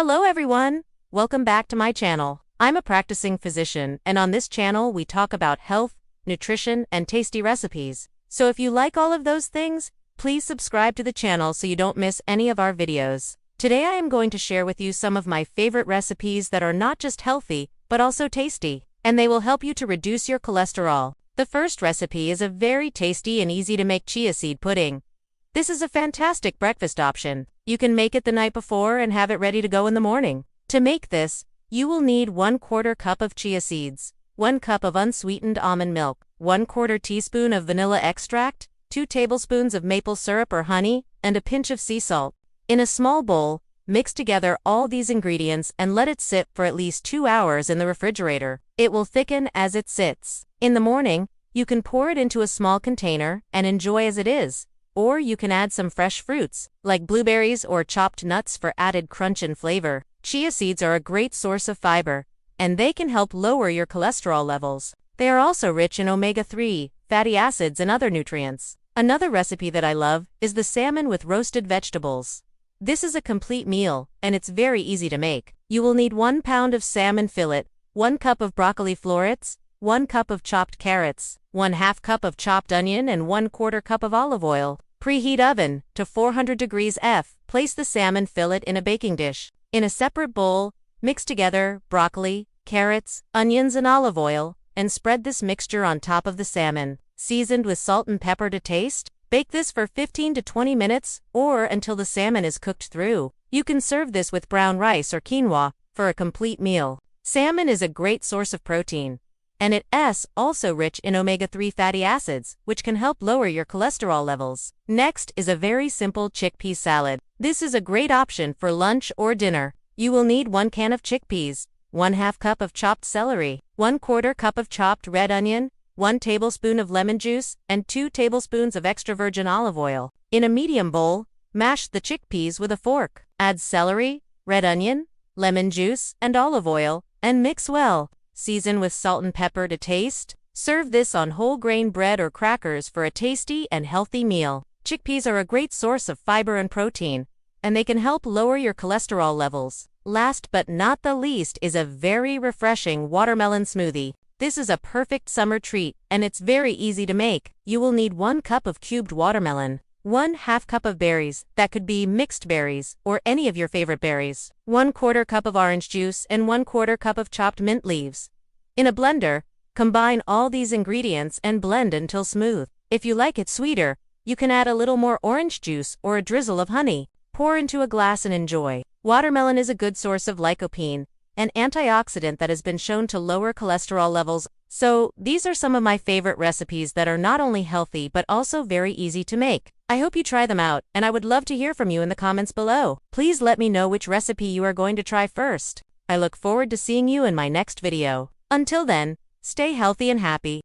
Hello everyone! Welcome back to my channel. I'm a practicing physician, and on this channel we talk about health, nutrition, and tasty recipes. So if you like all of those things, please subscribe to the channel so you don't miss any of our videos. Today I am going to share with you some of my favorite recipes that are not just healthy, but also tasty, and they will help you to reduce your cholesterol. The first recipe is a very tasty and easy to make chia seed pudding. This is a fantastic breakfast option. You can make it the night before and have it ready to go in the morning. To make this, you will need 1/4 cup of chia seeds, 1 cup of unsweetened almond milk, 1/4 teaspoon of vanilla extract, 2 tablespoons of maple syrup or honey, and a pinch of sea salt. In a small bowl, mix together all these ingredients and let it sit for at least 2 hours in the refrigerator. It will thicken as it sits. In the morning, you can pour it into a small container and enjoy as it is. Or you can add some fresh fruits, like blueberries or chopped nuts for added crunch and flavor. Chia seeds are a great source of fiber, and they can help lower your cholesterol levels. They are also rich in omega-3, fatty acids, and other nutrients. Another recipe that I love is the salmon with roasted vegetables. This is a complete meal, and it's very easy to make. You will need 1 pound of salmon fillet, 1 cup of broccoli florets, 1 cup of chopped carrots, 1/2 cup of chopped onion, and 1/4 cup of olive oil. Preheat oven to 400 degrees F. Place the salmon fillet in a baking dish. In a separate bowl, mix together broccoli, carrots, onions, and olive oil, and spread this mixture on top of the salmon, seasoned with salt and pepper to taste. Bake this for 15 to 20 minutes, or until the salmon is cooked through. You can serve this with brown rice or quinoa for a complete meal. Salmon is a great source of protein, and it is also rich in omega-3 fatty acids, which can help lower your cholesterol levels. Next is a very simple chickpea salad. This is a great option for lunch or dinner. You will need 1 can of chickpeas, 1/2 cup of chopped celery, 1/4 cup of chopped red onion, 1 tablespoon of lemon juice, and 2 tablespoons of extra virgin olive oil. In a medium bowl, mash the chickpeas with a fork. Add celery, red onion, lemon juice, and olive oil, and mix well. Season with salt and pepper to taste. Serve this on whole grain bread or crackers for a tasty and healthy meal. Chickpeas are a great source of fiber and protein, and they can help lower your cholesterol levels. Last but not the least is a very refreshing watermelon smoothie. This is a perfect summer treat, and it's very easy to make. You will need 1 cup of cubed watermelon, 1/2 cup of berries, that could be mixed berries, or any of your favorite berries, 1/4 cup of orange juice, and 1/4 cup of chopped mint leaves. In a blender, combine all these ingredients and blend until smooth. If you like it sweeter, you can add a little more orange juice or a drizzle of honey. Pour into a glass and enjoy. Watermelon is a good source of lycopene, an antioxidant that has been shown to lower cholesterol levels. So, these are some of my favorite recipes that are not only healthy but also very easy to make. I hope you try them out, and I would love to hear from you in the comments below. Please let me know which recipe you are going to try first. I look forward to seeing you in my next video. Until then, stay healthy and happy.